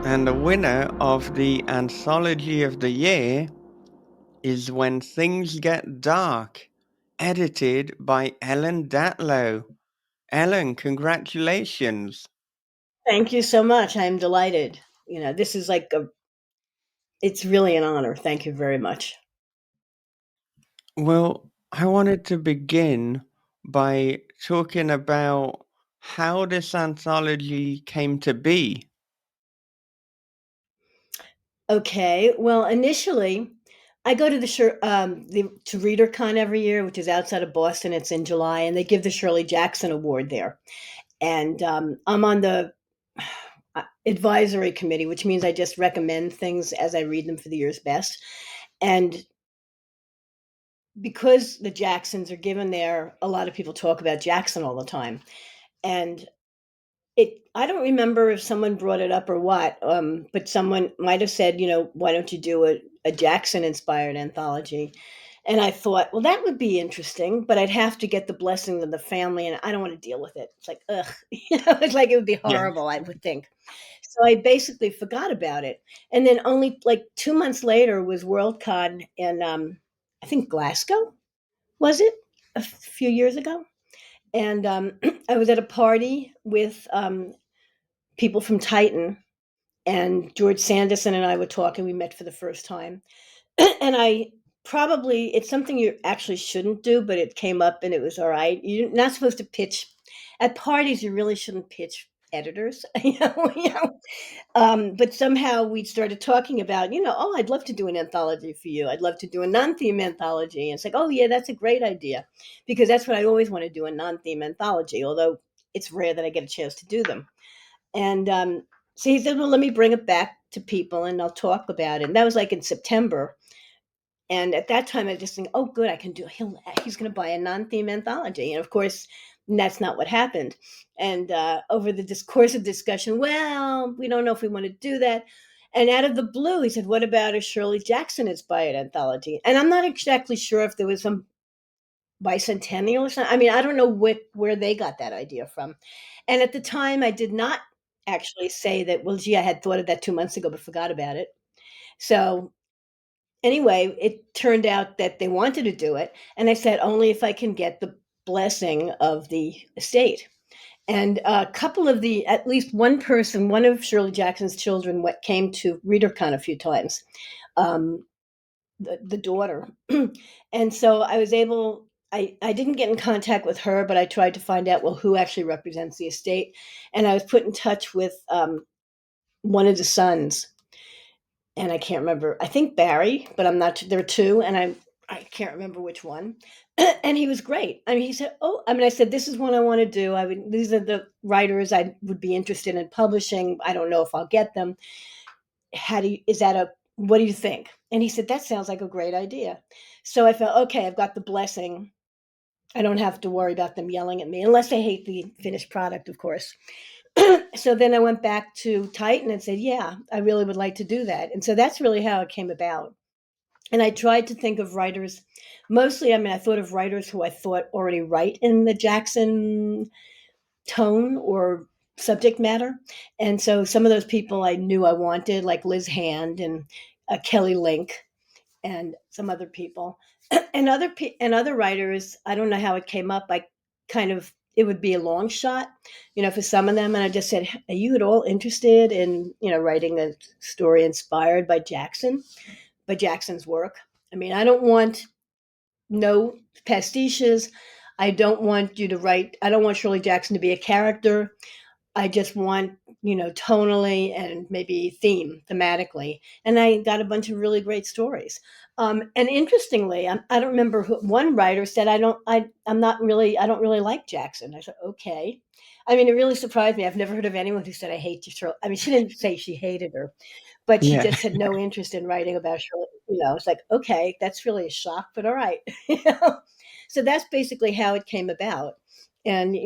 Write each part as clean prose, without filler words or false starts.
And the winner of the Anthology of the Year is When Things Get Dark, edited by Ellen Datlow. Ellen, congratulations. Thank you so much. I'm delighted. This is it's really an honor. Thank you very much. Well, I wanted to begin by talking about how this anthology came to be. Okay. Well, initially, I go to to ReaderCon every year, which is outside of Boston. It's in July, and they give the Shirley Jackson Award there. And I'm on the advisory committee, which means I just recommend things as I read them for the year's best. And because the Jacksons are given there, a lot of people talk about Jackson all the time. And I don't remember if someone brought it up or what, but someone might have said, why don't you do a Jackson inspired anthology? And I thought, well, that would be interesting, but I'd have to get the blessing of the family, and I don't want to deal with it. It's like, ugh, it's like it would be Yeah. horrible, I would think. So I basically forgot about it. And then only like 2 months later was WorldCon in, I think Glasgow, was it? A few years ago. And I was at a party with people from Titan, and George Sanderson and I were talking. We met for the first time, and it's something you actually shouldn't do, but it came up and it was all right. You're not supposed to pitch at parties. You really shouldn't pitch editors, but somehow we started talking about, oh, I'd love to do an anthology for you. I'd love to do a non-theme anthology. And it's like, oh yeah, that's a great idea, because that's what I always want to do, a non-theme anthology. Although it's rare that I get a chance to do them. And so he said, well, let me bring it back to people and I'll talk about it. And that was like in September. And at that time, I just think, oh, good, I can do. He's going to buy a non-theme anthology, and of course, that's not what happened. And over the course of discussion, well, we don't know if we want to do that. And out of the blue, he said, "What about a Shirley Jackson inspired anthology?" And I'm not exactly sure if there was some bicentennial or something. I mean, I don't know where they got that idea from. And at the time, I did not actually say that. Well, gee, I had thought of that 2 months ago, but forgot about it. So anyway, it turned out that they wanted to do it, and I said only if I can get the blessing of the estate. And a couple of at least one person, one of Shirley Jackson's children, what came to ReaderCon a few times, um, the daughter, and so I was able. I didn't get in contact with her, but I tried to find out, well, who actually represents the estate, and I was put in touch with one of the sons, and I can't remember. I think Barry, but I'm not. There are two, and I can't remember which one. And he was great. I mean, he said, "Oh, I mean," I said, "This is what I want to do. I would. These are the writers I would be interested in publishing. I don't know if I'll get them. How do you? Is that a? What do you think?" And he said, "That sounds like a great idea." So I felt, okay, I've got the blessing. I don't have to worry about them yelling at me, unless they hate the finished product, of course. So then I went back to Titan and said, yeah, I really would like to do that. And so that's really how it came about. And I tried to think of writers, mostly, I mean, I thought of writers who I thought already write in the Jackson tone or subject matter. And so some of those people I knew I wanted, like Liz Hand and Kelly Link and some other people. And other writers, I don't know how it came up. I kind of it would be a long shot, for some of them. And I just said, are you at all interested in, writing a story inspired by Jackson's work? I mean, I don't want no pastiches. I don't want Shirley Jackson to be a character. I just want, tonally and maybe thematically. And I got a bunch of really great stories. And interestingly, I don't remember who, one writer said, I don't really like Jackson. I said, okay. I mean, it really surprised me. I've never heard of anyone who said, I hate Shirley. I mean, she didn't say she hated her, but she Yeah. just had no interest in writing about Shirley. It's like, okay, that's really a shock, but all right. So that's basically how it came about. And,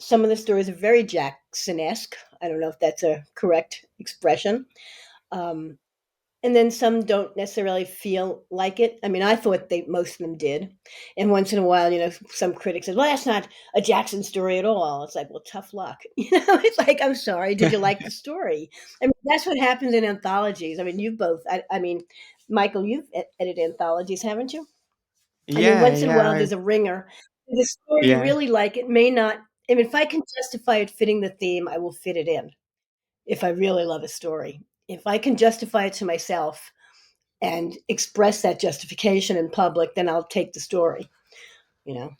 some of the stories are very Jackson-esque. I don't know if that's a correct expression. Um, and then some don't necessarily feel like it. I mean, I thought they most of them did, and once in a while, some critics said, "Well, that's not a Jackson story at all." It's like, well, tough luck. It's like, I'm sorry. Did you like the story? I mean, that's what happens in anthologies. I mean, you both. I mean, Michael, you've edited anthologies, haven't you? I mean, Yeah, once in a yeah, while, there's a ringer. The story you yeah, really like, it may not. I mean, if I can justify it fitting the theme, I will fit it in. If I really love a story, if I can justify it to myself and express that justification in public, then I'll take the story, you know,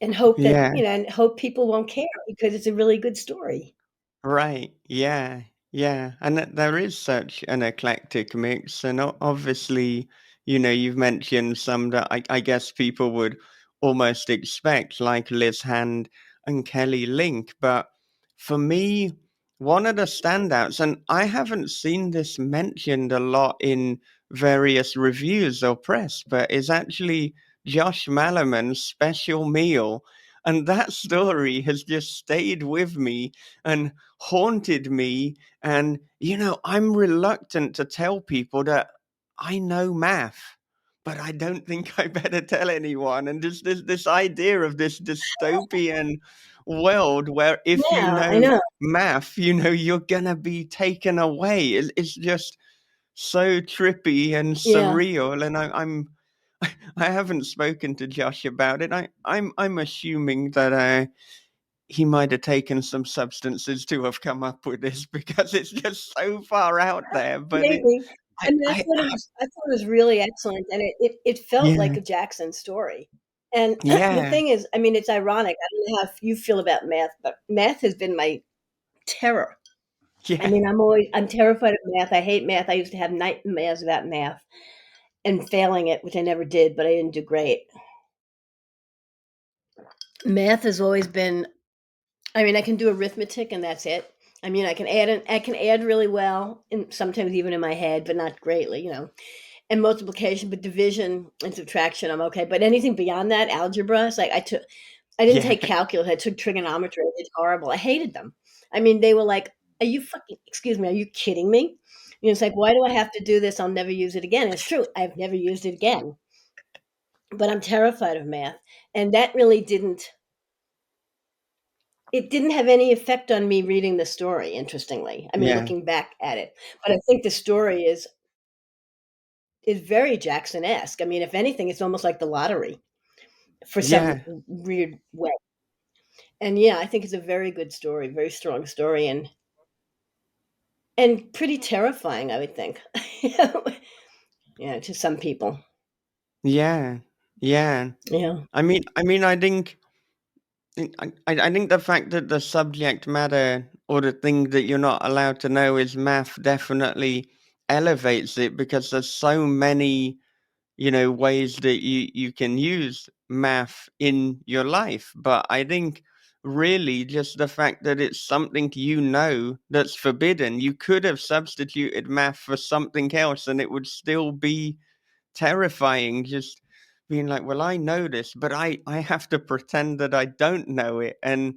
and hope that, yeah. and hope people won't care because it's a really good story. Right. Yeah. Yeah. And there is such an eclectic mix. And obviously, you've mentioned some that I guess people would almost expect, like Liz Hand and Kelly Link. But for me, one of the standouts, and I haven't seen this mentioned a lot in various reviews or press, but is actually Josh Malaman's Special Meal. And that story has just stayed with me and haunted me. And, I'm reluctant to tell people that I know math, but I don't think I better tell anyone. And just this idea of this dystopian world where if you Yeah, I know know. math, you're going to be taken away. It's just so trippy and Yeah. surreal. And I haven't spoken to Josh about it. I'm assuming that he might have taken some substances to have come up with this because it's just so far out there. But Maybe. I mean, I I thought it was really excellent, and it felt yeah, like a Jackson story. And the yeah, thing is, I mean, it's ironic. I don't know how you feel about math, but math has been my terror. I yeah, mean, I'm terrified of math. I hate math. I used to have nightmares about math and failing it, which I never did, but I didn't do great. Math has always been, I mean, I can do arithmetic and that's it. I mean, I can add really well, and sometimes even in my head, but not greatly. And multiplication, but division and subtraction, I'm okay. But anything beyond that, algebra, it's like I didn't yeah, take calculus. I took trigonometry. It's horrible. I hated them. I mean, they were like, "Are you fucking? Excuse me? Are you kidding me?" It's like, why do I have to do this? I'll never use it again. It's true. I've never used it again. But I'm terrified of math, and that really didn't. It didn't have any effect on me reading the story. Interestingly, I mean, yeah, looking back at it, but I think the story is very Jackson-esque. I mean, if anything, it's almost like the lottery for some yeah, weird way. And yeah, I think it's a very good story, very strong story, and pretty terrifying, I would think. Yeah, to some people. yeah, yeah. Yeah. I think. I think the fact that the subject matter or the thing that you're not allowed to know is math definitely elevates it because there's so many ways that you can use math in your life. But I think really just the fact that it's something that's forbidden, you could have substituted math for something else and it would still be terrifying. Just being like, well, I know this, but I have to pretend that I don't know it. And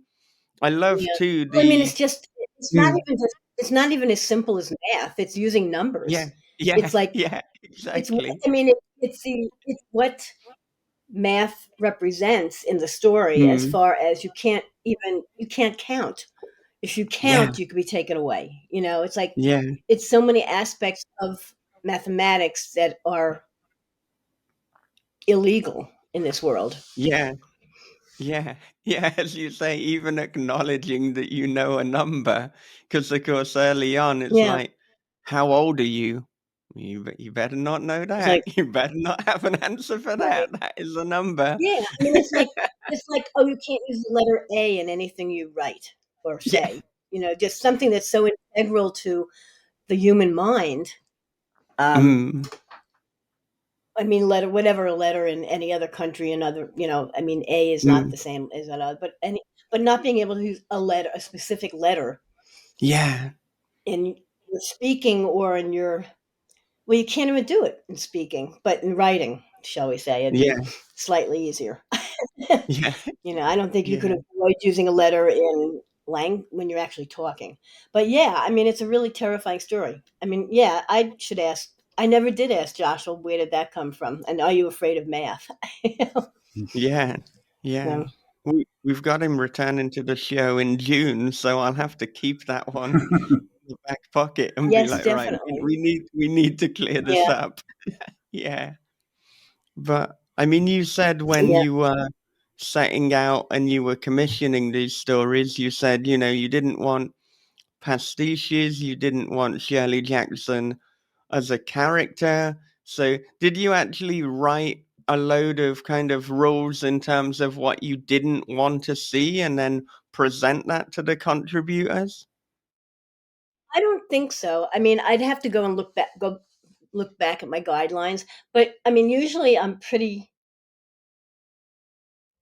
I love Yeah. too Well, I mean, the mm, it's not even as simple as math. It's using yeah, numbers. yeah, It's like yeah, it's what exactly. I mean, it's what math represents in the story as Mm, far as you can't count. If you yeah, count, you could be taken away. It's like yeah, it's so many aspects of mathematics that are illegal in this world. yeah. Yeah, yeah, as you say, even acknowledging that you know a number, because of course early on it's Yeah. like, how old are you? You better not know It's like, that. You better not have an answer for right. that. That is a number. Yeah, I mean, it's like, oh, you can't use the letter A in anything you write or Yeah. say. Just something that's so integral to the human mind. Um, Mm, I mean, whatever a letter in any other country, I mean, A is not mm, the same as another, but not being able to use a specific letter yeah, in your speaking or in your, well, you can't even do it in speaking, but in writing, shall we say, it'd be yeah, slightly easier. yeah, I don't think you could yeah, avoid using a letter in. when you're actually talking. But yeah, I mean, it's a really terrifying story. I mean, yeah, I should ask. I never did ask Joshua, where did that come from? And are you afraid of math? Yeah, yeah. So, We've got him returning to the show in June, so I'll have to keep that one in the back pocket and be yes, like, right, definitely. we need to clear this Yeah, up. Yeah. But I mean, you said when yeah. you were setting out and you were commissioning these stories, you said, you didn't want pastiches, you didn't want Shirley Jackson as a character. So, did you actually write a load of kind of rules in terms of what you didn't want to see and then present that to the contributors? I don't think so. I mean, I'd have to go look back at my guidelines, but I mean, usually I'm pretty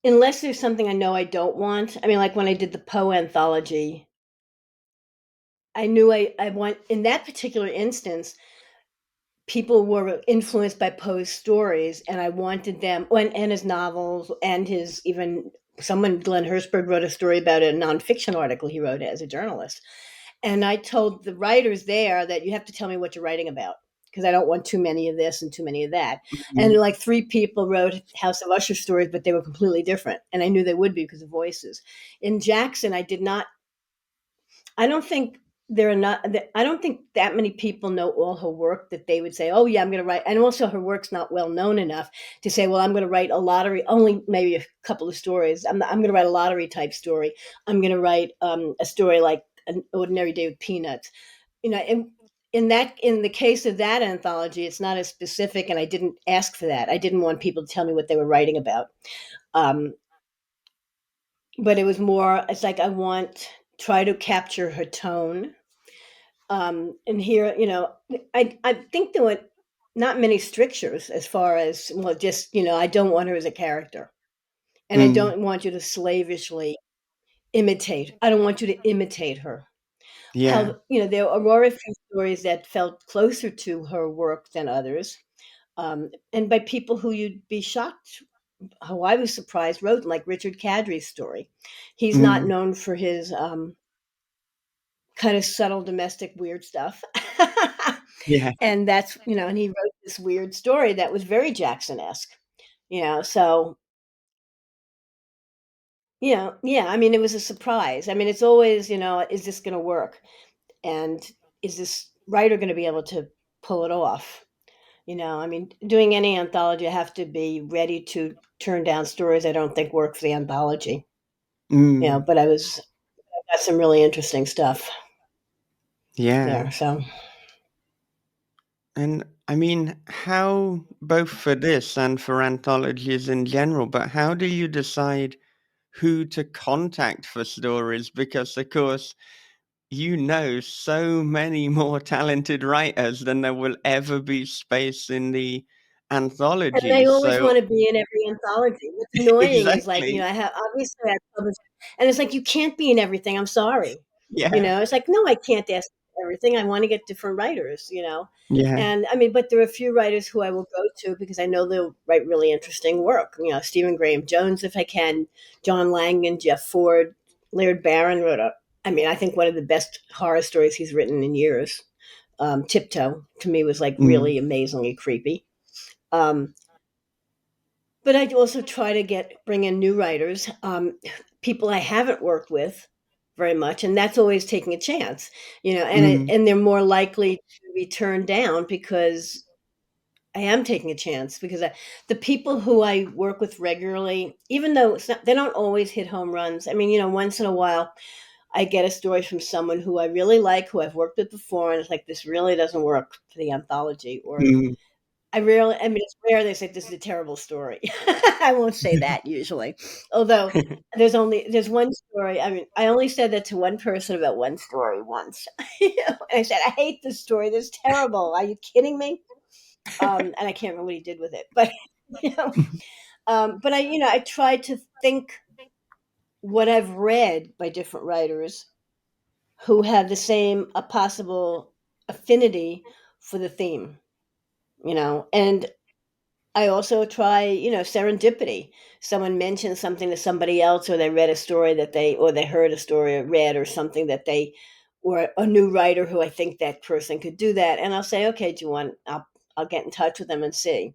unless there's something I know I don't want. I mean, like when I did the Poe anthology, I knew I want in that particular instance, people were influenced by Poe's stories, and I wanted them and his novels and his even someone Glenn Hirschberg wrote a story about a nonfiction article he wrote as a journalist. And I told the writers there that you have to tell me what you're writing about because I don't want too many of this and too many of that. And Mm, like three people wrote House of Usher stories, but they were completely different. And I knew they would be because of voices. In Jackson, I did not I don't think there are not. I don't think that many people know all her work that they would say, "Oh yeah, I'm going to write." And also, her work's not well known enough to say, "Well, I'm going to write a lottery." Only maybe a couple of stories. I'm going to write a lottery type story. I'm going to write a story like An Ordinary Day with Peanuts. You know, in the case of that anthology, it's not as specific, and I didn't ask for that. I didn't want people to tell me what they were writing about. Um, but it was more. It's like I want try to capture her tone and here, I think there were not many strictures as far as well, just I don't want her as a character, and I mm, don't want you to slavishly imitate. I don't want you to imitate her. yeah, How there were a few stories that felt closer to her work than others, and by people who you'd be shocked. How I was surprised wrote like Richard Kadri's story. He's not mm, known for his kind of subtle domestic weird stuff. yeah, And that's and he wrote this weird story that was very Jackson-esque, so yeah, I mean, it was a surprise. I mean, it's always, is this gonna work? And is this writer gonna be able to pull it off? I mean, doing any anthology, I have to be ready to turn down stories I don't think work for the anthology, mm, but I got some really interesting stuff yeah. there, so And I mean, how, both for this and for anthologies in general, but how do you decide who to contact for stories? Because, of course, so many more talented writers than there will ever be space in the and anthology. they always So, wanna be in every anthology. What's annoying is, like, exactly. I have obviously, I publish and it's like, "You can't be in everything, I'm sorry." Yeah. It's like, "No, I can't ask everything, I wanna get different writers," Yeah. And, I mean, but there are a few writers who I will go to because I know they'll write really interesting work, Stephen Graham Jones, if I can, John Langan, Jeff Ford, Laird Barron wrote I mean, I think one of the best horror stories he's written in years. Tiptoe, to me, was, like, Mm, really amazingly creepy. Um but I also try to bring in new writers, people I haven't worked with very much, and that's always taking a chance, mm, and they're more likely to be turned down because I am taking a chance because the people who I work with regularly, even though they don't always hit home runs. I mean, once in a while I get a story from someone who I really like, who I've worked with before, and it's like this really doesn't work for the anthology, or mm. I mean, it's rare they say this is a terrible story. I won't say that usually. Although there's one story. I mean, I only said that to one person about one story once. And I said, I hate this story. This is terrible. Are you kidding me? And I can't remember what he did with it. But you know, but I tried to think what I've read by different writers who have the same a possible affinity for the theme, and I also try, serendipity. Someone mentions something to somebody else, or they read a story or they heard a story or read, or something that or a new writer who I think that person could do that. And I'll say, okay, do you want, I'll get in touch with them and see.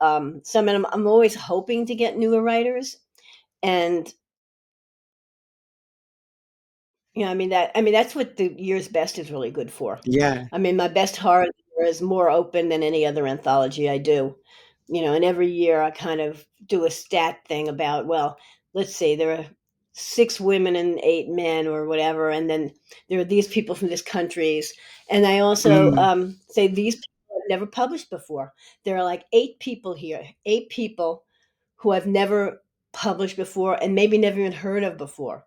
Some of them, I'm always hoping to get newer writers. And I mean that's what the year's best is really good for. Yeah. I mean, my best horror year is more open than any other anthology I do. And every year I kind of do a stat thing about, well, let's see, there are 6 women and 8 men or whatever, and then there are these people from these countries, and I also Mm, say these people have never published before. There are like 8 people here, 8 people who I've never published before and maybe never even heard of before.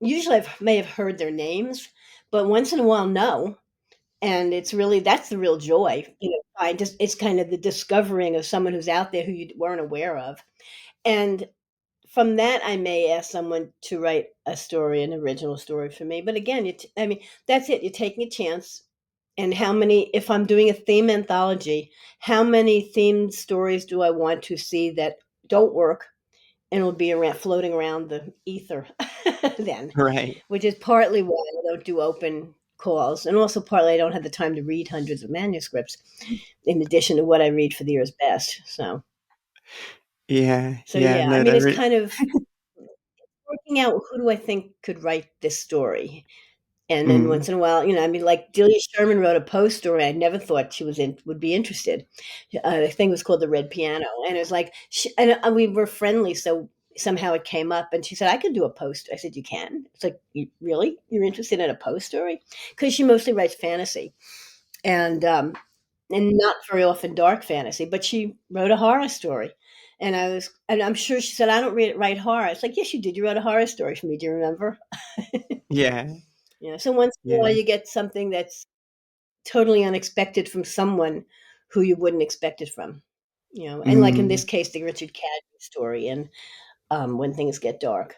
Usually I may have heard their names, but once in a while, no. And that's the real joy. It's kind of the discovering of someone who's out there who you weren't aware of. And from that, I may ask someone to write a story, an original story for me. But again, I mean, that's it. You're taking a chance. And if I'm doing a theme anthology, how many themed stories do I want to see that don't work and will be around floating around the ether then, right. which is partly why I don't do open calls, and also partly I don't have the time to read hundreds of manuscripts in addition to what I read for the year's best. Yeah. So Yeah. yeah, I No, mean, it's there is. kind of working out who do I think could write this story. And then Mm, once in a while, I mean, like Delia Sherman wrote a Poe story. I never thought she would be interested. The thing was called The Red Piano, and it was like, we were friendly, so somehow it came up, and she said, "I could do a post." I said, "You can?" It's like, Really? You're interested in a Poe story?" Because she mostly writes fantasy, and not very often dark fantasy, but she wrote a horror story. And I'm sure she said, "I don't write horror." It's like, "Yes, you did. You wrote a horror story for me. Do you remember?" yeah. So once in a while Yeah. you get something that's totally unexpected from someone who you wouldn't expect it from. And like in this Mm, case, the Richard Cadby story and When Things Get Dark.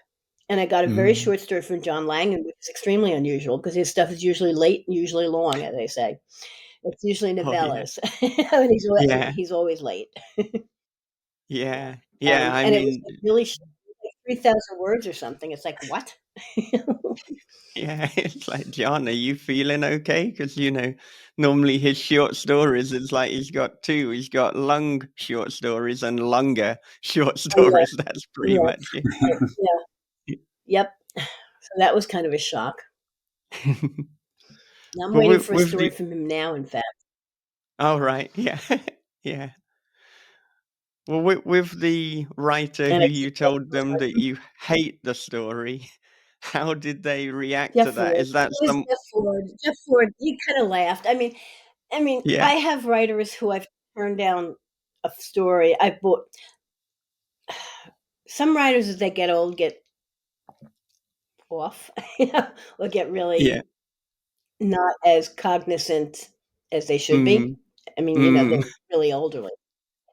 And I got a very mm. short story from John Langan, which is extremely unusual because his stuff is usually late and usually long, as they say. It's usually Oh, yeah. novellas, and Yeah. he's always late. Yeah. Yeah. I And it was mean, like really like 3,000 words or something. It's like what? yeah. It's like, John, are you feeling okay? Because, normally his short stories, it's like he's got two. He's got long short stories and longer short Oh yeah, stories. That's pretty yeah, much it. yeah, yep. So that was kind of a shock. I'm But waiting with, for a with story the, from him now, in fact. oh, right. Yeah. Yeah. Well, with the writer And who I you keep told I'm them sorry. that you hate the story, how did they react to Jeff that? Ford. Is that It was some? Jeff Ford. Jeff Ford, he kinda laughed. Yeah, I have writers who I've turned down a story. I bought some writers as they get old get off, or get yeah. really not as cognizant as they should be. Mm, They're mm, really elderly.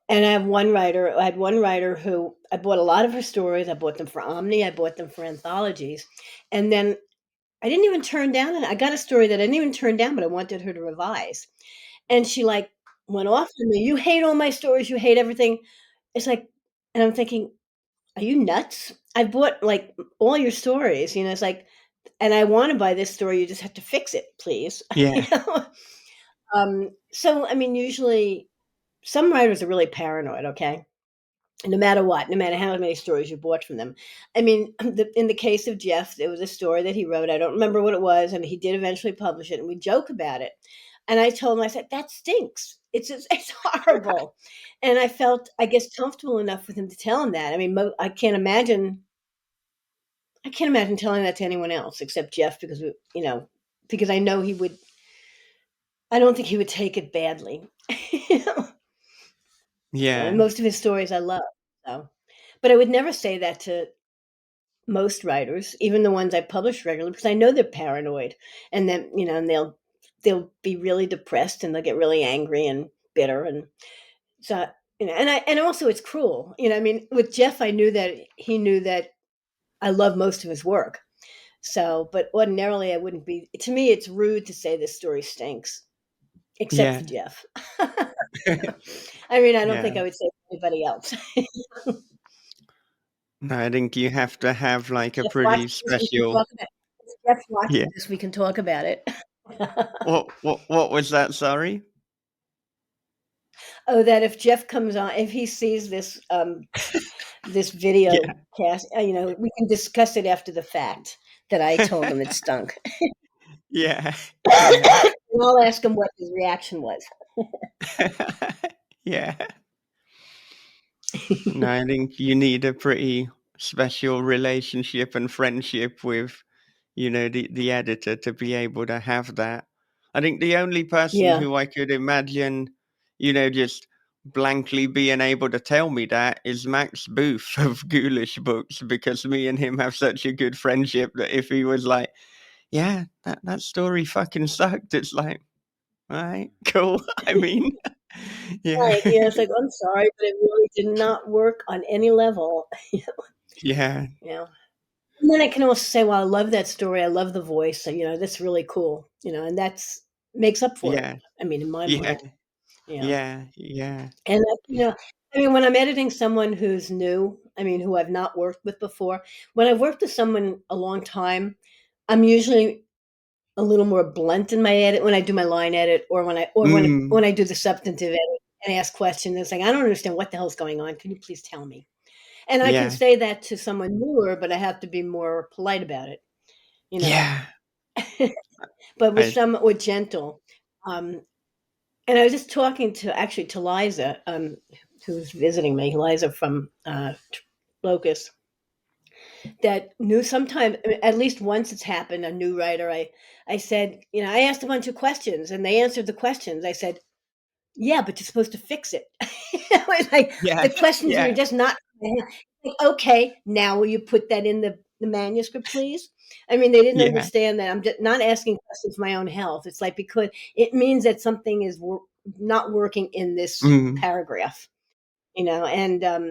And I had one writer who I bought a lot of her stories. I bought them for Omni, I bought them for anthologies. And then I didn't even turn down and I got a story that I didn't even turn down, but I wanted her to revise. And she like went off on me. You hate all my stories, you hate everything. It's like, and I'm thinking, are you nuts? I bought like all your stories, it's like, and I want to buy this story. You just have to fix it, please. yeah, So I mean, usually some writers are really paranoid. Okay, no matter what, no matter how many stories you bought from them. I mean, in the case of Jeff, there was a story that he wrote. I don't remember what it was, and he did eventually publish it. And we joke about it. And I told him, I said, "That stinks. It's horrible." And I felt, I guess, comfortable enough with him to tell him that. I mean, I can't imagine. I can't imagine telling that to anyone else except Jeff because because I know he would. I don't think he would take it badly. And yeah, most of his stories I love. So, but I would never say that to most writers, even the ones I publish regularly, because I know they're paranoid, and then and they'll be really depressed and they'll get really angry and bitter, and so and also it's cruel. I mean, with Jeff, I knew that he knew that I love most of his work. So, but ordinarily I wouldn't be. To me, it's rude to say this story stinks, except for yeah, Jeff. I mean, I don't think Yeah. I would say anybody else. No, I think you have to have like a Jeff pretty watches this, we can special. talk about if Jeff watches Yeah. this, we can talk about it. What was that? Sorry. Oh, that if Jeff comes on, if he sees this, this video Yeah. cast, we can discuss it after the fact that I told him it stunk. Yeah. Yeah. And I'll ask him what his reaction was. Yeah. No, I think you need a pretty special relationship and friendship with, the editor to be able to have that. I think the only person Yeah. who I could imagine, just blankly being able to tell me that is Max Booth of Ghoulish Books, because me and him have such a good friendship that if he was like, yeah, that story fucking sucked, it's like, all right, cool. I mean, yeah, Right, yeah, it's like, "I'm sorry, but it really did not work on any level." yeah, You know? And then I can also say, "Well, I love that story, I love the voice, and, that's really cool," and that's makes up for it, yeah, I mean, in my yeah, mind, you know? yeah, yeah. And, I mean, when I'm editing someone who's new, I mean, who I've not worked with before, when I've worked with someone a long time, I'm usually a little more blunt in my edit when I do my line edit or Mm, when I do the substantive edit and ask questions. It's like, "I don't understand what the hell's going on. Can you please tell me?" And I can yeah, say that to someone newer, but I have to be more polite about it, you know? yeah. But I with gentle. Um, and I was just talking to Liza, who's visiting me, Liza from, Locust, that knew sometime at least once it's happened, a new writer, I said, I asked a bunch of questions and they answered the questions. I said, "Yeah, but you're supposed to fix it." It's like yeah, the questions are yeah, just not like, okay, now will you put that in the manuscript, please? I mean, they didn't yeah. understand that I'm just not asking questions for my own health. It's like because it means that something is not working in this Mm, paragraph, and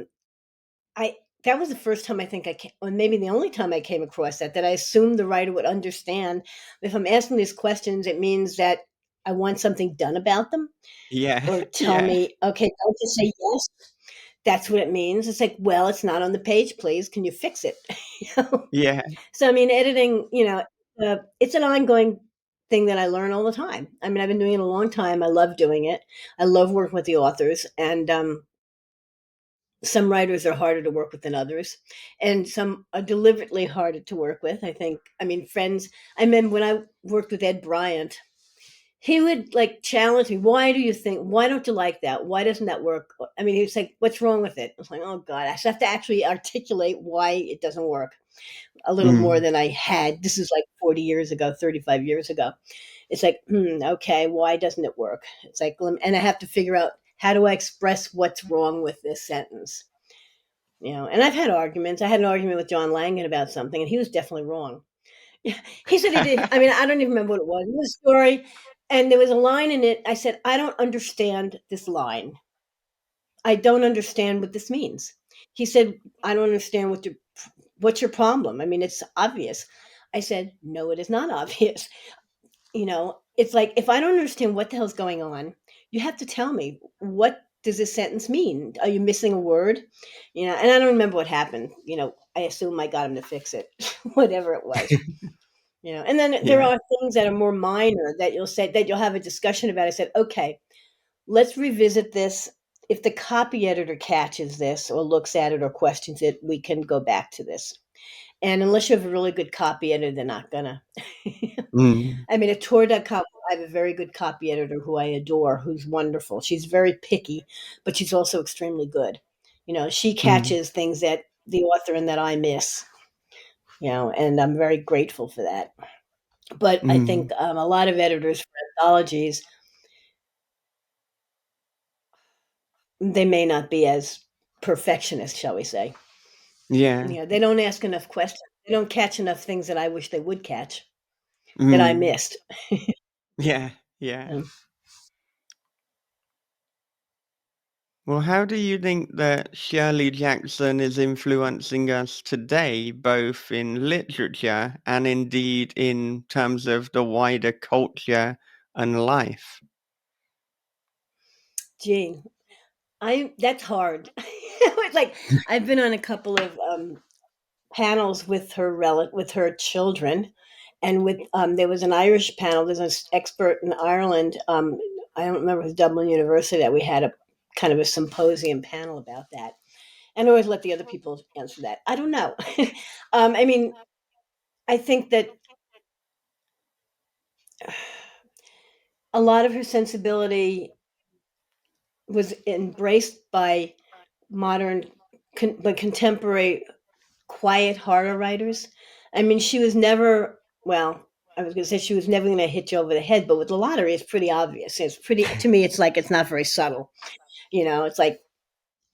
I that was the first time I think or maybe the only time I came across that I assumed the writer would understand. If I'm asking these questions, it means that I want something done about them, yeah, or tell yeah, me, okay, don't just say yes. That's what it means. It's like, well, it's not on the page, please. Can you fix it? You know? yeah, So, I mean, editing, it's an ongoing thing that I learn all the time. I mean, I've been doing it a long time. I love doing it. I love working with the authors, and some writers are harder to work with than others, and some are deliberately harder to work with. I think. I mean, friends. I remember when I worked with Ed Bryant, he would like challenge me. Why do you think? Why don't you like that? Why doesn't that work? I mean, he was like, "What's wrong with it?" I was like, "Oh God, I just have to actually articulate why it doesn't work a little more mm, than I had." This is like 40 years ago, 35 years ago. It's like, okay, why doesn't it work? It's like, and I have to figure out how do I express what's wrong with this sentence. And I've had arguments. I had an argument with John Langan about something, and he was definitely wrong. He said he did. I mean, I don't even remember what it was. It was a story, and there was a line in it. I said, I don't understand this line. I don't understand what this means. He said, I don't understand what's your problem. I mean, it's obvious. I said, no, it is not obvious. It's like if I don't understand what the hell's going on, you have to tell me what does this sentence mean? Are you missing a word? And I don't remember what happened. I assume I got him to fix it, whatever it was. And then there yeah, are things that are more minor that you'll say that you'll have a discussion about. I said, okay, let's revisit this. If the copy editor catches this or looks at it or questions it, we can go back to this. And unless you have a really good copy editor, they're not gonna. mm, I mean, at Tor.com, I have a very good copy editor who I adore, who's wonderful. She's very picky, but she's also extremely good. She mm, catches things that the author and that I miss, and I'm very grateful for that. But I think mm, a lot of editors for anthologies, they may not be as perfectionist, shall we say. yeah, They don't ask enough questions. They don't catch enough things that I wish they would catch that I mm, missed. yeah, yeah. Um, Well, how do you think that Shirley Jackson is influencing us today, both in literature and indeed in terms of the wider culture and life? Gee, I that's hard. It's like I've been on a couple of panels with with her children, and with there was an Irish panel. There's an expert in Ireland. I don't remember, it was Dublin University, that we had a kind of a symposium panel about that, and I always let the other people answer that. I don't know. I mean, I think that a lot of her sensibility was embraced by modern, but contemporary quiet horror writers. I mean, she was never, well, I was going to say she was never going to hit you over the head, but with the lottery, it's pretty obvious. It's pretty, to me, it's like it's not very subtle. It's like,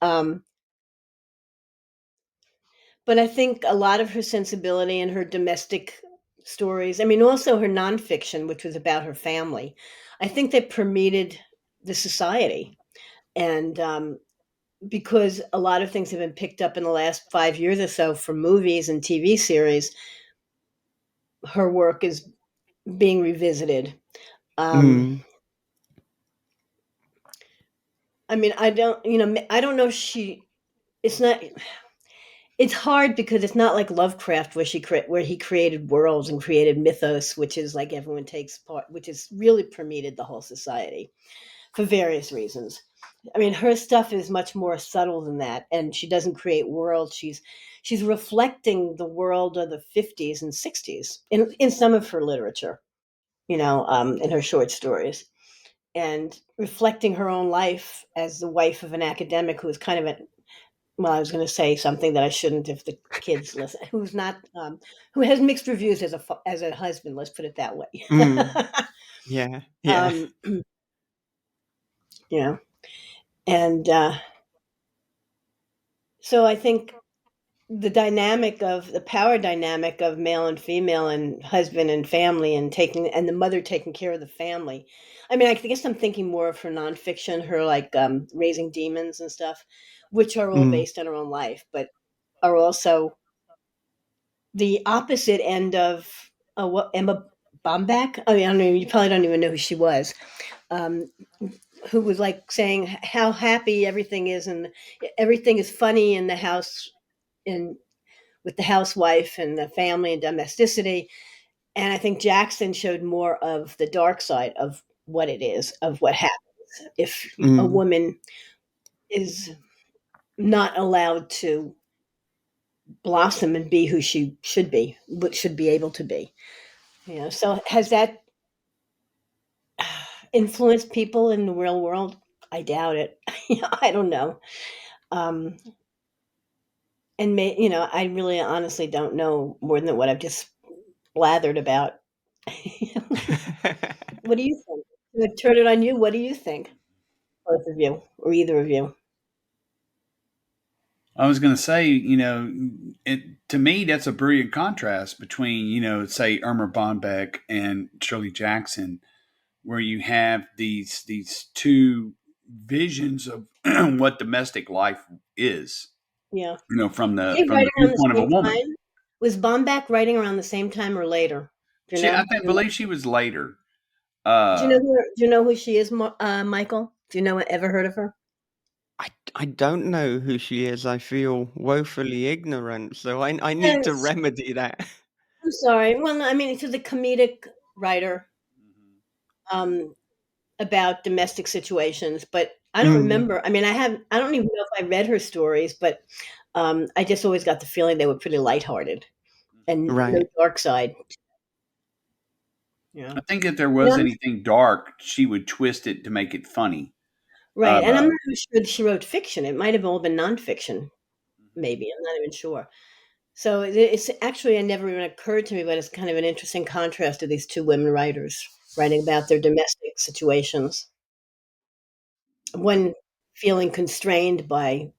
um, but I think a lot of her sensibility and her domestic stories, I mean, also her nonfiction, which was about her family, I think that permeated the society. And because a lot of things have been picked up in the last 5 years or so from movies and TV series, her work is being revisited. Um, Mm. I mean, I don't know if it's not, it's hard because it's not like Lovecraft where he created worlds and created mythos, which is like everyone takes part, which has really permeated the whole society for various reasons. I mean, her stuff is much more subtle than that, and she doesn't create worlds. She's reflecting the world of the 50s and 60s in some of her literature, in her short stories, and reflecting her own life as the wife of an academic who is kind of a, well, I was going to say something that I shouldn't if the kids listen, who's not, who has mixed reviews as as a husband. Let's put it that way. Mm. Yeah. Yeah. um, you know, and so I think the power dynamic of male and female and husband and family and the mother taking care of the family. I mean, I guess I'm thinking more of her nonfiction, her like raising demons and stuff, which are all Mm. based on her own life, but are also the opposite end of what Emma Bombach. I mean, I don't know, you probably don't even know who she was. Um, who was like saying how happy everything is, and everything is funny in the house, in with the housewife and the family and domesticity. And I think Jackson showed more of the dark side of what it is, of what happens if a Mm. woman is not allowed to blossom and be who she should be, but should be able to be. So has that influenced people in the real world? I doubt it. I don't know. Um, I really honestly don't know more than what I've just blathered about. What do you think? I'm gonna turn it on you. What do you think? Both of you, or either of you. I was going to say, to me, that's a brilliant contrast between, say Irma Bonbeck and Shirley Jackson, where you have these two visions of what domestic life is, Yeah. from Were the they from the writing around the viewpoint of a same woman. time? Was Bomback writing around the same time or later? Do you She, know? I think, believe she was later. Do you know who she is, Michael? Do you know, ever heard of her? I don't know who she is. I feel woefully ignorant, so I need to Yes. remedy that. I'm sorry. Well, no, I mean, she's a comedic writer um, about domestic situations, but I don't Mm. remember. I mean, I don't even know if I read her stories, but I just always got the feeling they were pretty lighthearted and no Right. dark side. Yeah. I think if there And was I'm anything dark, she would twist it to make it funny. right, Uh, and I'm not even sure that she wrote fiction. It might have all been nonfiction, maybe. I'm not even sure. So it's actually, it never even occurred to me, but it's kind of an interesting contrast to these two women writers writing about their domestic situations. One feeling constrained by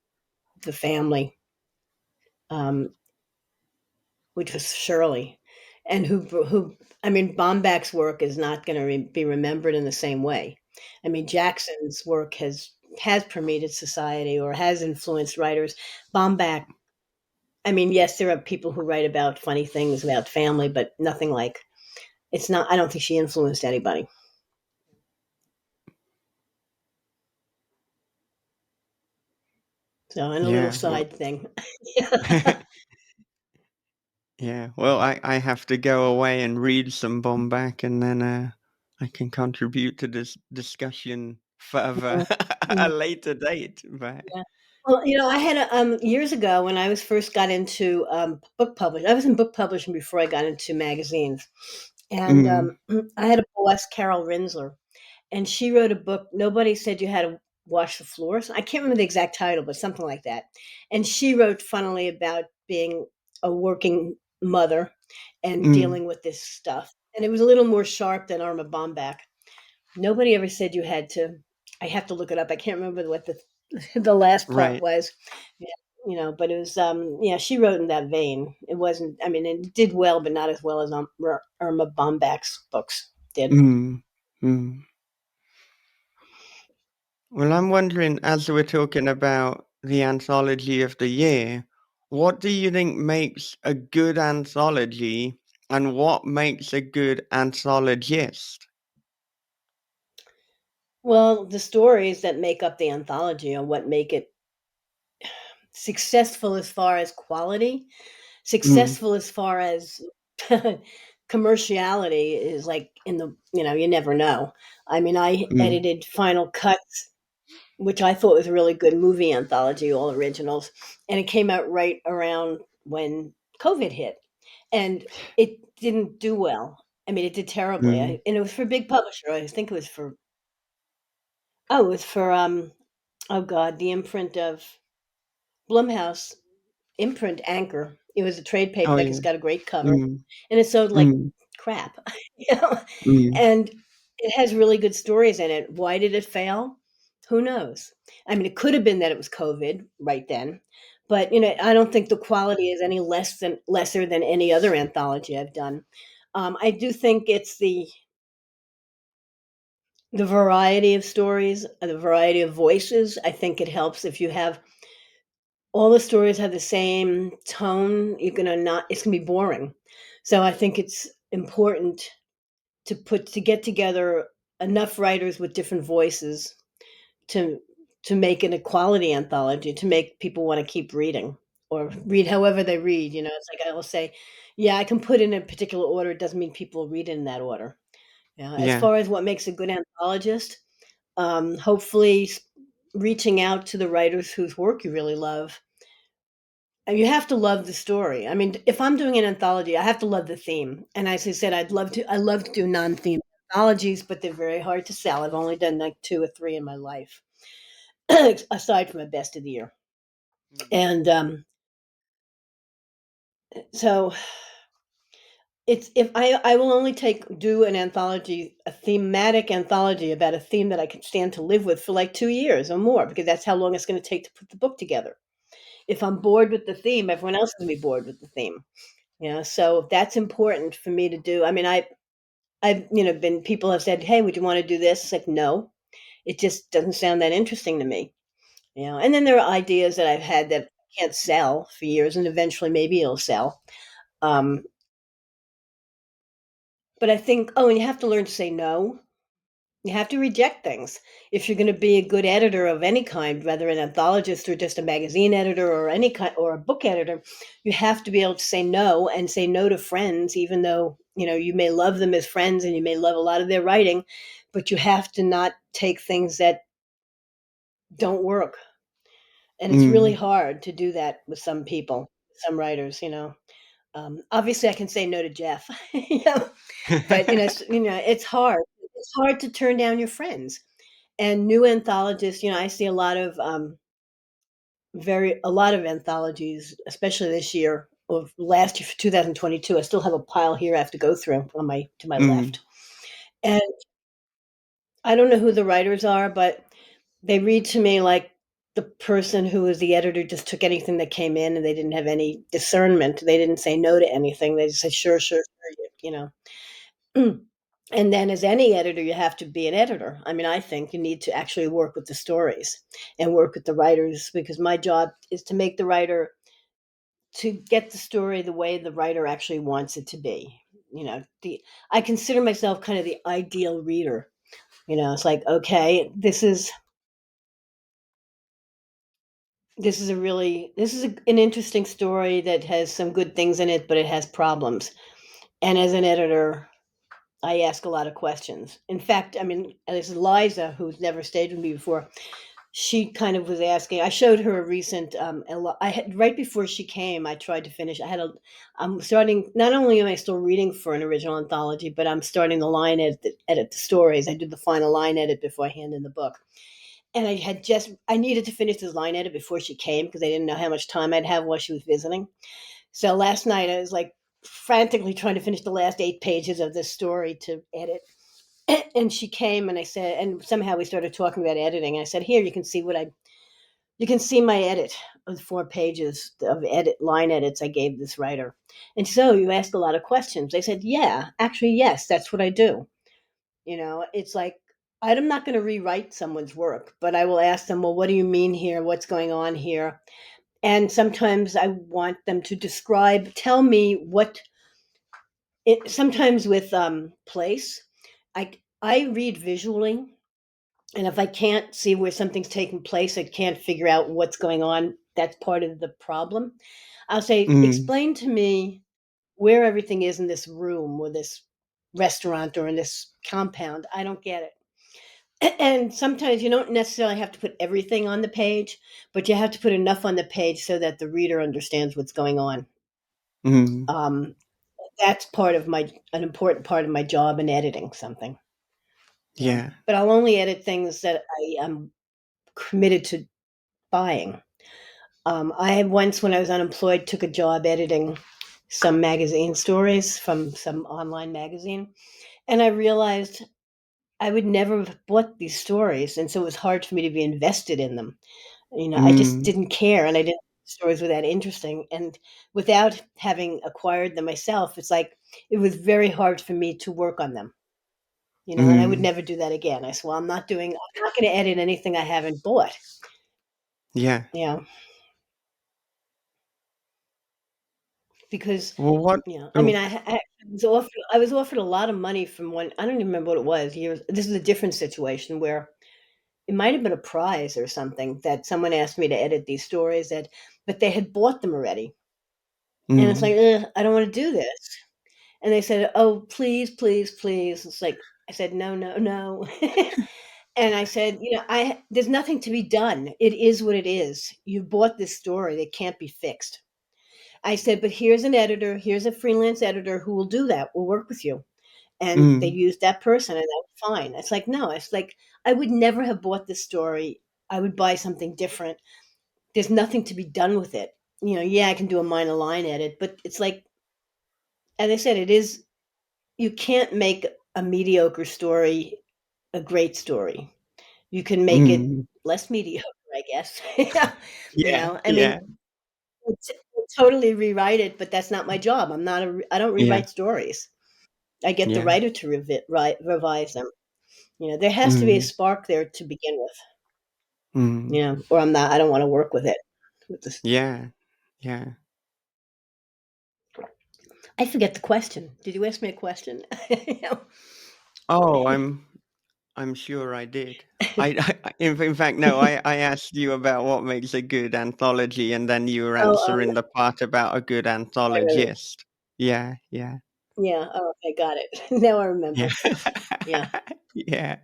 the family, um, which was Shirley, and who I mean, Bomback's work is not going to be remembered in the same way. I mean, Jackson's work has permeated society or has influenced writers. Bomback, I mean, yes, there are people who write about funny things about family, but nothing like, it's not. I don't think she influenced anybody. So, and a little Yeah. side thing. Yeah. Well, I have to go away and read some Bomback, and then I can contribute to this discussion further Yeah. at a Mm, later date. But yeah. Well, I had years ago when I was first got into book publishing. I was in book publishing before I got into magazines, and mm, I had a boss, Carol Rinsler, and she wrote a book. Nobody said you had to wash the floors. I can't remember the exact title, but something like that. And she wrote, funnily, about being a working mother and mm, dealing with this stuff. And it was a little more sharp than Arma Bomback. Nobody ever said you had to. I have to look it up. I can't remember what the the last part right. was. Yeah, but it was yeah, she wrote in that vein. It wasn't, I mean, it did well, but not as well as Irma Bomback's books did. Mm, mm. Well, I'm wondering, as we're talking about the anthology of the year, what do you think makes a good anthology, and what makes a good anthologist? Well, the stories that make up the anthology are what make it successful as far as quality, Mm, successful as far as commerciality is like in the, you never know. I mean, I mm, edited Final Cuts, which I thought was a really good movie anthology, all originals, and it came out right around when COVID hit, and it didn't do well. I mean, it did terribly, mm. and it was for a big publisher. I think it was for it was for oh god, the imprint of Blumhouse, imprint Anchor. It was a trade Oh, paperback. It's yeah. got a great cover, Mm, and it sold like mm, crap, you know. mm. And it has really good stories in it. Why did it fail? Who knows? I mean, it could have been that it was COVID right then, but I don't think the quality is any lesser than any other anthology I've done. I do think it's the variety of stories, the variety of voices. I think it helps if you have all the stories have the same tone. You're gonna not. It's gonna be boring. So I think it's important to get together enough writers with different voices to make an equality anthology, to make people want to keep reading or read however they read. It's like I will say, yeah, I can put in a particular order. It doesn't mean people read in that order. As Yeah, far as what makes a good anthologist, hopefully reaching out to the writers whose work you really love. And you have to love the story. I mean, if I'm doing an anthology, I have to love the theme. And as I said, I love to do non-theme anthologies, but they're very hard to sell. I've only done like two or three in my life, aside from a best of the year. mm, And so it's if I will only do an anthology, a thematic anthology about a theme that I can stand to live with for like 2 years or more, because that's how long it's going to take to put the book together. If I'm bored with the theme, everyone else is going to be bored with the theme. So that's important for me to do. I mean, I've been people have said, "Hey, would you want to do this?" It's like, no, it just doesn't sound that interesting to me. And then there are ideas that I've had that I can't sell for years, and eventually maybe it'll sell. Um, but I think, oh, and you have to learn to say no. You have to reject things if you're going to be a good editor of any kind, whether an anthologist or just a magazine editor or any kind or a book editor. You have to be able to say no and say no to friends, even though you may love them as friends and you may love a lot of their writing, but you have to not take things that don't work. And it's really mm. hard to do that with some people, some writers. Obviously, I can say no to Jeff, but it's hard. It's hard to turn down your friends and new anthologists. I see a lot of anthologies, especially this year or last year for 2022. I still have a pile here I have to go through on my to my Mm, left, and I don't know who the writers are, but they read to me like the person who was the editor just took anything that came in, and they didn't have any discernment. They didn't say no to anything. They just said sure, sure, sure. And then as any editor, you have to be an editor. I mean, I think you need to actually work with the stories and work with the writers, because my job is to make the writer to get the story the way the writer actually wants it to be. The I consider myself kind of the ideal reader. It's like, okay, this is an interesting story that has some good things in it, but it has problems. And as an editor, I ask a lot of questions. In fact, I mean, this is Liza, who's never stayed with me before. She kind of was asking. I showed her a recent. I had right before she came. I tried to finish. I'm starting. Not only am I still reading for an original anthology, but I'm starting the line edit the stories. I did the final line edit before I hand in the book. And I needed to finish this line edit before she came because I didn't know how much time I'd have while she was visiting. So last night I was like frantically trying to finish the last 8 pages of this story to edit. And she came and I said, and somehow we started talking about editing. And I said, here, you can see my edit of the 4 pages of line edits I gave this writer. And so you ask a lot of questions. I said, yeah, actually, yes, that's what I do. It's like, I'm not going to rewrite someone's work, but I will ask them, well, what do you mean here? What's going on here? And sometimes I want them to tell me sometimes with place, I read visually, and if I can't see where something's taking place, I can't figure out what's going on. That's part of the problem. I'll say, Mm, explain to me where everything is in this room or this restaurant or in this compound. I don't get it. And sometimes you don't necessarily have to put everything on the page, but you have to put enough on the page so that the reader understands what's going on. mm, Um, that's part of an important part of my job in editing something. yeah. But I'll only edit things that I am committed to buying. I once, when I was unemployed, took a job editing some magazine stories from some online magazine, and I realized I would never have bought these stories, and so it was hard for me to be invested in them. I just Mm, didn't care, and I didn't stories were that interesting. And without having acquired them myself, it's like it was very hard for me to work on them. And I would mm, never do that again. I said, well, I'm not going to edit anything I haven't bought. yeah. You know, because Well, what? I mean, Oh, I was offered a lot of money from one. I don't even remember what it was. Years. This is a different situation where it might have been a prize or something that someone asked me to edit these stories but they had bought them already, and it's mm, like, I don't want to do this. And they said, oh, please, please, please. It's like I said, no, no, no. And I said, there's nothing to be done. It is what it is. You bought this story. That can't be fixed. I said, but here's an editor, here's a freelance editor who will do that, will work with you. And they mm, used that person, and that was fine. It's like, no, it's like, I would never have bought this story. I would buy something different. There's nothing to be done with it. Yeah, I can do a minor line edit, but it's like, as I said, you can't make a mediocre story a great story. You can make it mm, less mediocre, I guess. yeah, I mean, yeah, totally rewrite it, but that's not my job. I don't yeah, rewrite stories. I get the yeah. writer to revise them. There has to be a Mm, spark there to begin with. mm, Or I don't want to work with it. With this, yeah, yeah. I forget the question. Did you ask me a question? You know? Oh, I'm sure I did. In fact, no. I asked you about what makes a good anthology, and then you were Oh, answering the part about a good right, right, right. anthologist. Yeah, yeah, Yeah. Oh, okay, got it. Now I yeah, remember. Yeah. yeah,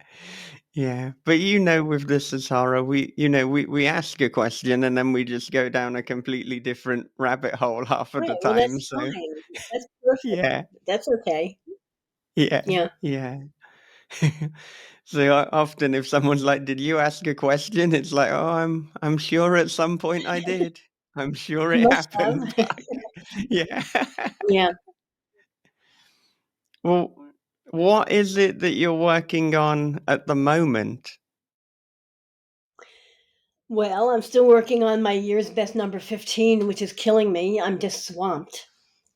yeah. But with the Sahara, we ask a question and then we just go down a completely different rabbit hole half of Right. the Well, time. that's So fine. That's perfect. yeah, That's okay. yeah, Yeah. yeah. So often, if someone's like, "Did you ask a question?" It's like, "Oh, I'm sure at some point I did. I'm sure You it must happened." have. Yeah. Yeah. Well, what is it that you're working on at the moment? Well, I'm still working on my year's best number 15, which is killing me. I'm just swamped.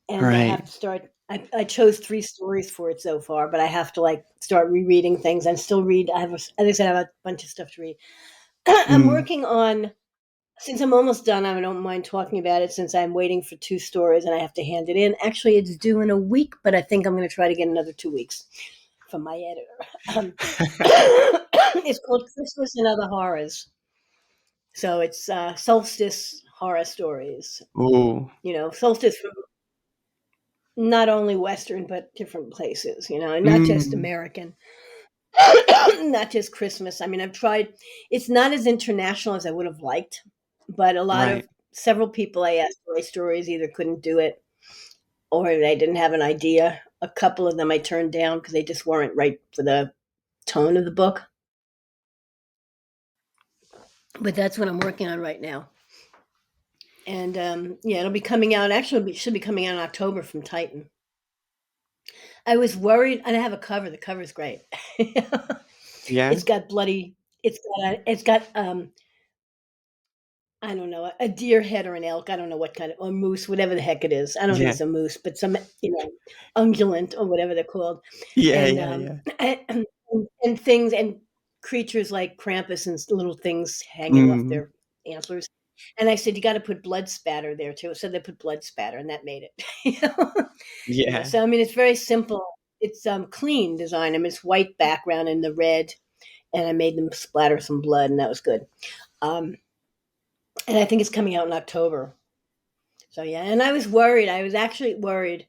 And I have Right. to start. I chose 3 stories for it so far, but I have to like start rereading things and still read. As I said, I have a bunch of stuff to read. I'm Mm. working on, since I'm almost done, I don't mind talking about it since I'm waiting for 2 stories and I have to hand it in. Actually, it's due in a week, but I think I'm going to try to get another 2 weeks from my editor. It's called Christmas and Other Horrors. So it's solstice horror stories. Oh, Solstice from not only Western but different places. And not just mm, American, not just Christmas. I mean, I've tried. It's not as international as I would have liked, but right. several people I asked to write stories either couldn't do it or they didn't have an idea. A couple of them I turned down because they just weren't right for the tone of the book. But that's what I'm working on right now. And yeah, it'll be coming out. Actually, it should be coming out in October from Titan. I was worried, and I have a cover. The cover's great. Yeah, It's got bloody. It's got I don't know, a deer head or an elk. I don't know what kind of, or moose, whatever the heck it is. I don't think yeah, it's a moose, but some, ungulant or whatever they're called. yeah, And, yeah, yeah. and things and creatures like Krampus and little things hanging off Mm, their antlers. And I said, you got to put blood spatter there too. So they put blood spatter and that made it, yeah, So, I mean, it's very simple. It's clean design. I mean, it's white background and the red, and I made them splatter some blood and that was good. Um, and I think it's coming out in October. So yeah, and I was worried. I was actually worried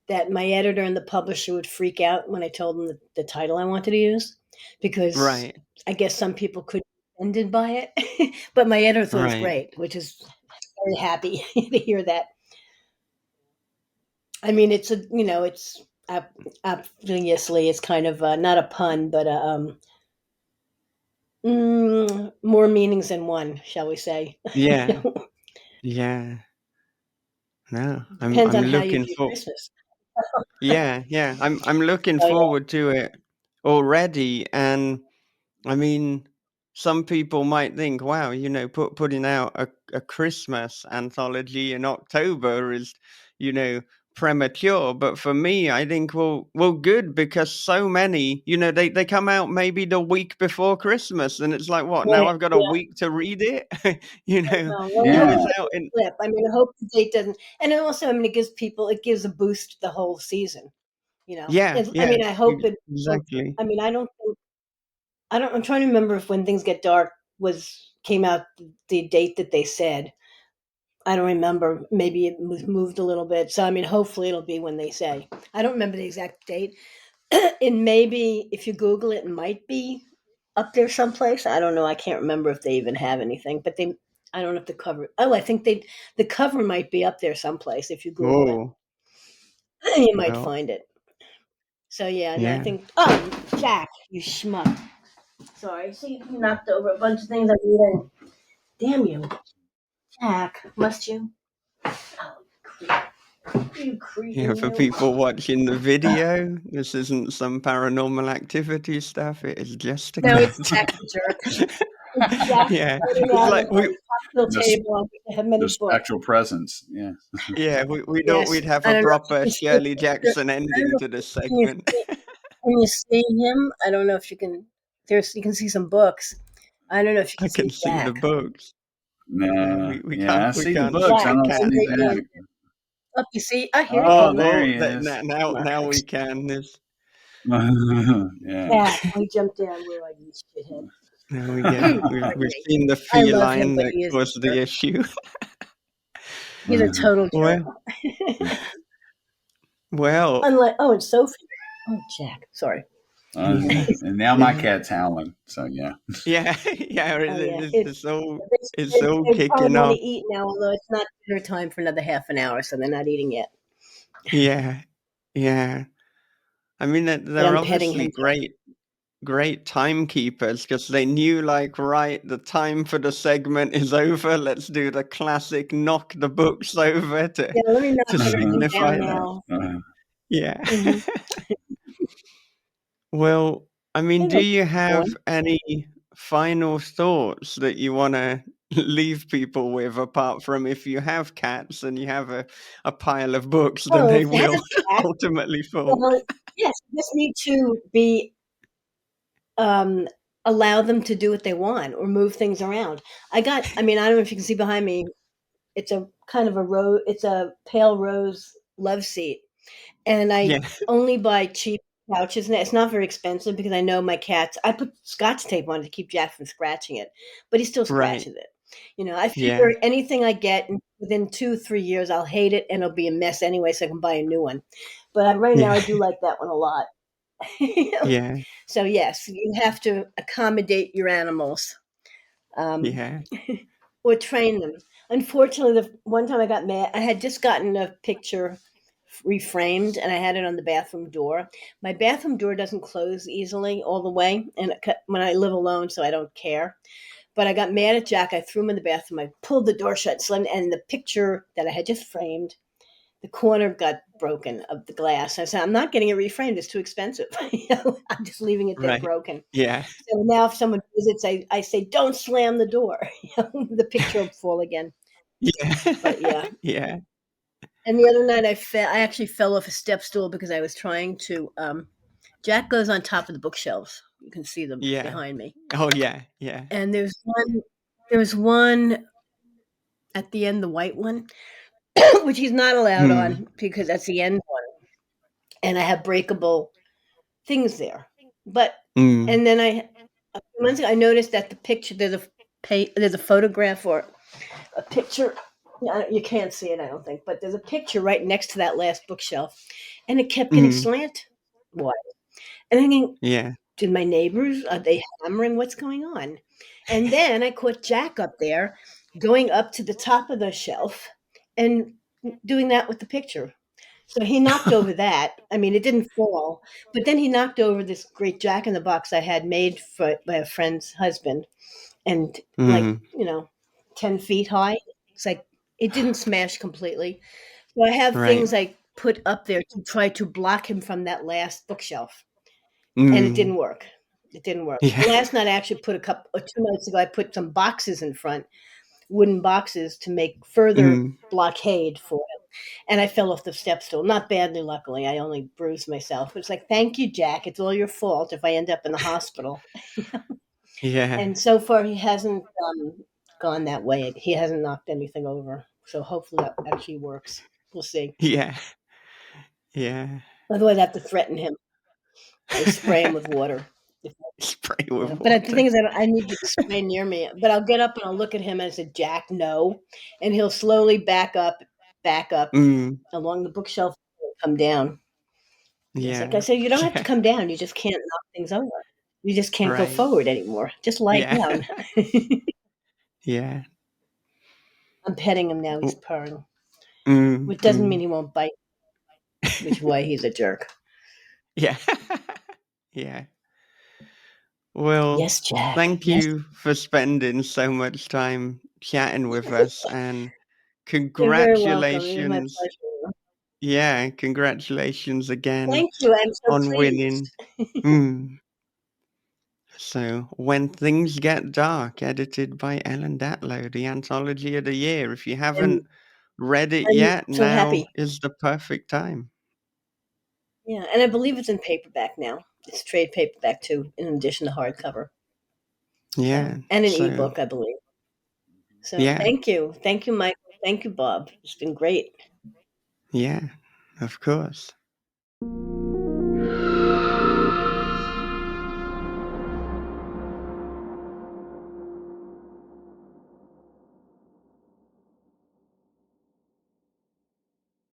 that my editor and the publisher would freak out when I told them the title I wanted to use, because right, I guess some people could be offended by it. But my editor thought it was right. great, which is very happy to hear that. I mean, it's obviously it's kind of not a pun, but more meanings than one, shall we say? Yeah, yeah. No, Depends I'm on how you looking view for. Christmas. Yeah, yeah. I'm looking So yeah. forward to it already, and I mean, some people might think, wow, putting out a Christmas anthology in October is, you know, premature. But for me, I think, well, good, because so many, they come out maybe the week before Christmas, and it's like, what? Now Right. I've got a Yeah. week to read it. you know, Well, it hopefully Yeah. was it out doesn't in. flip. I mean, I hope the date doesn't. And then also, I mean, it gives a boost the whole season. Yeah, I yeah, mean, I hope it. exactly. I mean, I don't. I'm trying to remember if When Things Get Dark came out the date that they said. I don't remember. Maybe it was moved a little bit. So I mean, hopefully it'll be when they say. I don't remember the exact date. It maybe if you Google it, it might be up there someplace. I don't know. I can't remember if they even have anything, but they. I don't know if the cover. Oh, I think the cover might be up there someplace if you Google it. Oh, You might well, find it. So yeah, and I yeah. think. Oh, Jack, you schmuck! Sorry, see, you knocked over a bunch of things I did. Damn you, Jack! Must you? Oh, you Yeah, cretin, for you! people watching the video, this isn't some paranormal activity stuff. It is just a No, it's cat. Jack the jerk. It's Jack Yeah, sitting it's on like a cocktail The s- table with many the books. spectral presence. Yeah. we thought Yes, we'd have I a don't know. proper Shirley Jackson I don't ending know. to this Can you segment. see? Can you see him? I don't know if you can. You can see some books. I don't know if you I can can see see the Jack. books. No, Nah. we Yeah, can't I we see the can't books. see I the Jack, don't I'm cat. see making. Jack. Up, you see? Ah, here he Oh, comes. there Oh, he is. now we Smart. can. This Yeah. Jack, I jumped down. Where are you, shithead? now we get. We've Me. seen the I love him, feline but that he is caused a the jerk. issue. He's a total jerk. Well, well, Unlike, oh, and Sophie. Oh, Jack. Sorry. And now my yeah. cat's howling. So yeah. Yeah, yeah, Oh yeah, it's all they probably kicking want to off. eat now, although it's not dinner time for another half an hour, so they're not eating yet. Yeah, yeah. I mean, But they're I'm petting obviously him gently. great timekeepers, because they knew, like, right, the time for the segment is over. Let's do the classic knock the books over to Yeah, let me knock everything down signify that. now. Yeah. Hmm. Well, I mean, Hey, do little you boy. have any final thoughts that you want to leave people with, apart from, if you have cats and you have a pile of books, then Oh, they if you have will a cat, ultimately fall? well, yes, you just need to be um, allow them to do what they want or move things around. I mean, I don't know if you can see behind me. It's a kind of a rose. It's a pale rose love seat, and I Yeah, only buy cheap couches, and it's not very expensive because I know my cats. I put Scotch tape on it to keep Jack from scratching it, but he still right. scratches it. I Yeah. figure anything I get within 2, 3 years, I'll hate it and it'll be a mess anyway, so I can buy a new one. But right now, Yeah. I do like that one a lot. Yeah. So yes, you have to accommodate your animals. Um, Yeah. or train them. Unfortunately, the one time I got mad, I had just gotten a picture reframed and I had it on the bathroom door. My bathroom door doesn't close easily all the way, and when I live alone, so I don't care. But I got mad at Jack. I threw him in the bathroom. I pulled the door shut, and the picture that I had just framed, the corner got broken of the glass. I said, I'm not getting it reframed. It's too expensive. I'm just leaving it there Right. broken. Yeah. So now if someone visits, I say, don't slam the door. The picture will fall again. Yeah. But yeah. Yeah. And the other night I actually fell off a step stool because I was trying to Jack goes on top of the bookshelves. You can see them Yeah. behind me. Oh, yeah. Yeah. And there's one at the end, the white one, which he's not allowed Mm. on because that's the end one. And I have breakable things there. But Mm. and then a few months ago, I noticed that the picture there's a photograph or a picture. You can't see it, I don't think, but there's a picture right next to that last bookshelf, and it kept getting Mm. slant. What? And I'm thinking, Yeah. did my neighbors, are they hammering? What's going on? And then I caught Jack up there going up to the top of the shelf and doing that with the picture. So he knocked over that. I mean, it didn't fall, but then he knocked over this great Jack in the Box I had made by a friend's husband, and like Mm. 10 feet high. It's like it didn't smash completely. So I have Right. things I put up there to try to block him from that last bookshelf, and it Mm. didn't work. It didn't work. Yeah. So last night I actually put a couple, or 2 nights ago, I put some boxes in front, wooden boxes to make further Mm. blockade for him. And I fell off the step stool. Not badly, luckily. I only bruised myself. It's like, thank you, Jack. It's all your fault if I end up in the hospital. Yeah. And so far, he hasn't gone that way. He hasn't knocked anything over. So hopefully that actually works. We'll see. Yeah. Yeah. Otherwise, I have to threaten him. I spray him with water. Spray Yeah, with but the water. thing is, I need you to spray near me. But I'll get up and I'll look at him and I say, Jack, no. And he'll slowly back up Mm. along the bookshelf, and come down. Yes, like I Yeah. said, you don't have to Yeah. come down. You just can't knock things over. You just can't go Right. forward anymore. Just lie Yeah. down. Yeah. I'm petting him now. He's Oh, purring, mm. which doesn't mean Mm. he won't bite, which is why he's a jerk. Yeah. Yeah. Well, Yes, Jack. thank Yes, you for spending so much time chatting with us, and you're very welcome. It was my congratulations. pleasure. Yeah, congratulations again Thank you. I'm so on winning. pleased. Mm. So, When Things Get Dark, edited by Ellen Datlow, the anthology of the year. If you And haven't read it I'm yet, so now happy. is the perfect time. Yeah, and I believe it's in paperback now. It's trade paperback too, in addition to hardcover. Yeah. So, and an So, ebook, I believe. So, yeah. thank you, Michael. Thank you, Bob. It's been great. Yeah. Of course.